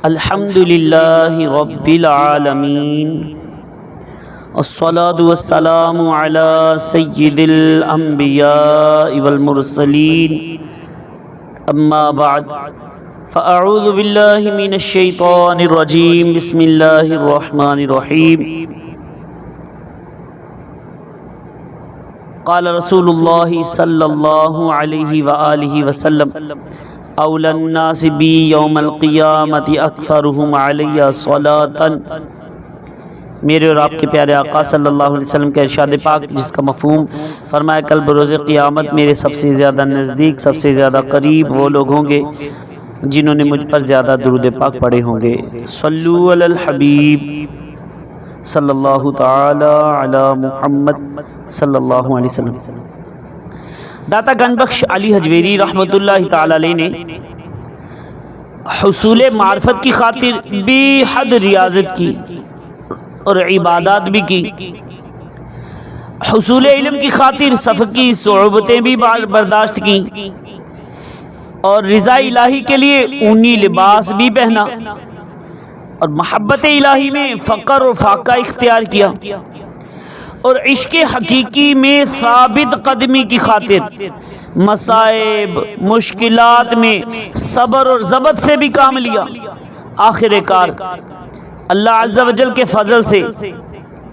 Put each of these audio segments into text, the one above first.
الحمد للہ رب العالمین الصلاة والسلام علی سید الانبیاء والمرسلین اما بعد فاعوذ باللہ من الشیطان الرجیم بسم اللہ الرحمن الرحیم قال رسول اللہ صلی اللہ علیہ وآلہ وسلم اولی الناس بی یوم القیامت اکثرهم علی صلاة۔ میرے اور آپ کے پیارے آقا صلی اللہ علیہ وسلم کے ارشاد پاک جس کا مفہوم فرمایا کل بروز قیامت میرے سب سے زیادہ نزدیک، سب سے زیادہ قریب وہ لوگ ہوں گے جنہوں نے مجھ پر زیادہ درود پاک پڑھے ہوں گے۔ صلو علی الحبیب صلی اللہ تعالی علی محمد صلی اللہ علیہ وسلم۔ داتا گنج بخش علی حجویری رحمۃ اللہ تعالی علیہ نے حصول معرفت کی خاطر بے حد ریاضت کی اور عبادات بھی کی، حصول علم کی خاطر سفر کی صعوبتیں بھی برداشت کی اور رضا الہی کے لیے اونی لباس بھی پہنا اور محبت الہی میں فقر اور فاقہ اختیار کیا اور عشق حقیقی میں ثابت قدمی کی خاطر مصائب مشکلات میں صبر اور ضبط سے بھی کام لیا۔ آخر کار اللہ عز و جل کے فضل سے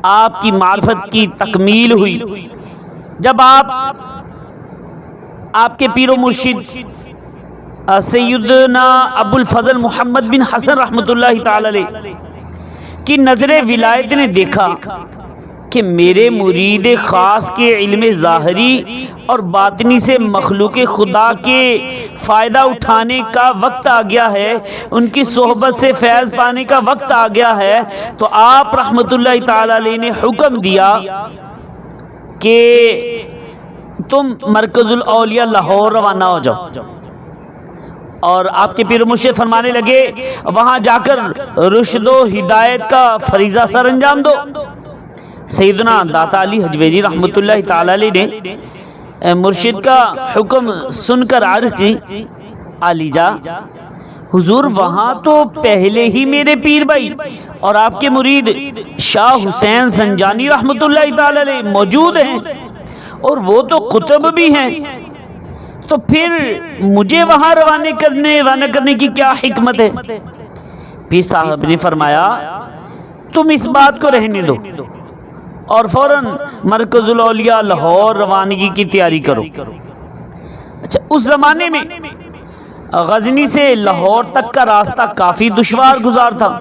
آپ کی معرفت کی تکمیل ہوئی جب آپ کے پیر و مرشد سیدنا ابو الفضل محمد بن حسن رحمۃ اللہ تعالی علیہ کی نظر ولایت نے دیکھا کہ میرے مرید خاص کے علم ظاہری اور باطنی سے مخلوق خدا کے فائدہ اٹھانے کا وقت آ گیا ہے، ان کی صحبت سے فیض پانے کا وقت آ گیا ہے، تو آپ رحمت اللہ تعالی علیہ نے حکم دیا کہ تم مرکز الاولیاء لاہور روانہ ہو جاؤ، اور آپ کے پیر مرشد فرمانے لگے وہاں جا کر رشد و ہدایت کا فریضہ سر انجام دو۔ سیدنا داتا علی حجویری رحمۃ اللہ تعالی علیہ نے مرشد کا حکم سن کر عرض کی علی جا حضور وہاں تو پہلے ہی میرے پیر بھائی اور آپ کے مرید شاہ حسین زنجانی رحمۃ اللہ تعالی علیہ موجود ہیں اور وہ تو قطب بھی ہیں، تو پھر مجھے وہاں روانہ کرنے کی کیا حکمت ہے؟ پیر صاحب نے فرمایا تم اس بات کو رہنے دو اور فوراً مرکز الاولیاء لاہور روانگی کی تیاری کرو۔ اچھا، اس زمانے میں غزنی سے لاہور تک کا راستہ کافی دشوار گزار تھا،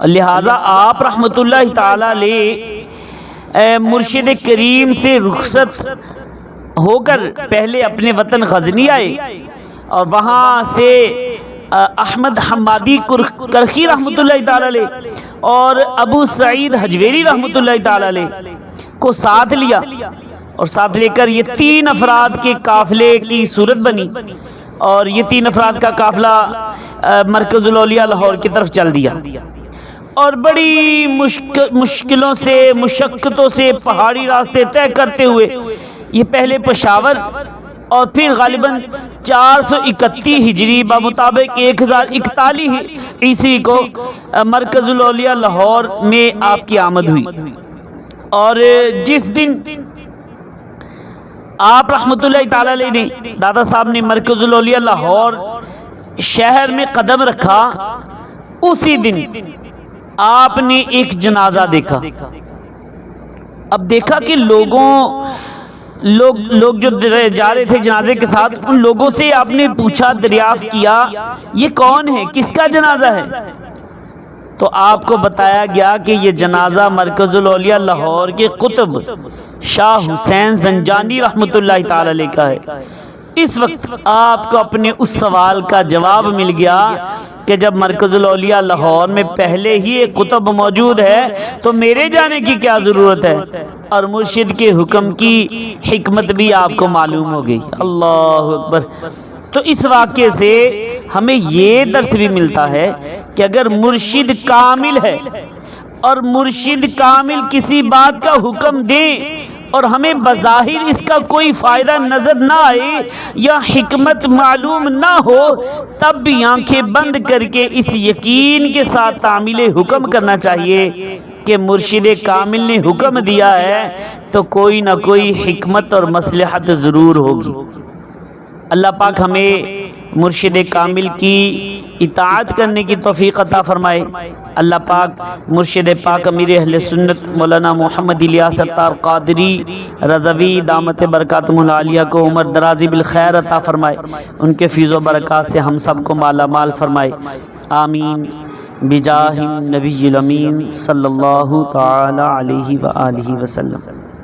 لہذا آپ رحمت اللہ تعالی علیہ مرشد کریم سے رخصت ہو کر پہلے اپنے وطن غزنی آئے اور وہاں سے احمد حمادی کرخی رحمۃ اللہ تعالی علیہ اور ابو سعید حجویری رحمۃ اللہ تعالی علیہ کو ساتھ لیا اور ساتھ لے کر یہ 3 افراد کے قافلے کی صورت بنی اور یہ 3 افراد کا قافلہ مرکز الاولیاء لاہور کی طرف چل دیا اور بڑی مشکلوں سے مشقتوں سے پہاڑی راستے طے کرتے ہوئے یہ پہلے پشاور اور پھر غالباً 431 ہجری بمطابق 1041 عیسوی کو مرکز الاولیاء لاہور میں آپ کی آمد ہوئی، اور جس دن آپ رحمت اللہ تعالی علیہ نے دادا صاحب نے مرکز الاولیاء لاہور شہر میں قدم رکھا اسی دن آپ نے ایک جنازہ دیکھا۔ اب دیکھا کہ لوگ جو جا رہے تھے جنازے کے ساتھ، ان لوگوں سے آپ نے پوچھا، دریافت کیا یہ کون ہے، کس کا جنازہ ہے؟ تو آپ کو بتایا گیا کہ یہ جنازہ مرکز الاولیاء لاہور کے قطب شاہ حسین زنجانی رحمۃ اللہ تعالی علیہ کا ہے۔ اس وقت آپ کو اپنے اس سوال کا جواب مل گیا کہ جب مرکز الاولیاء لاہور میں پہلے ہی ایک قطب موجود ہے تو میرے جانے کی کیا ضرورت ہے، اور مرشد کے حکم کی حکمت بھی آپ کو معلوم ہو گئی۔ اللہ اکبر۔ تو اس واقعے سے ہمیں یہ درس بھی ملتا ہے کہ اگر مرشد کامل ہے اور مرشد کامل کسی بات کا حکم دے اور ہمیں بظاہر اس کا کوئی فائدہ نظر نہ آئے یا حکمت معلوم نہ ہو، تب بھی آنکھیں بند کر کے اس یقین کے ساتھ تعمیل حکم کرنا چاہیے کہ مرشد کامل نے حکم دیا ہے تو کوئی نہ کوئی حکمت اور مصلحت ضرور ہوگی۔ اللہ پاک ہمیں مرشد کامل کی اطاعت کرنے کی توفیق عطا فرمائے۔ اللہ پاک مرشد پاک امیر اہل سنت مولانا محمد الیاس اتار قادری رضوی دامت برکاتہ العالیہ کو عمر درازی بالخیر عطا فرمائے، ان کے فیض و برکات سے ہم سب کو مالا مال فرمائے، آمین بجاہ النبی الامین صلی اللہ تعالی علیہ وآلہ وسلم۔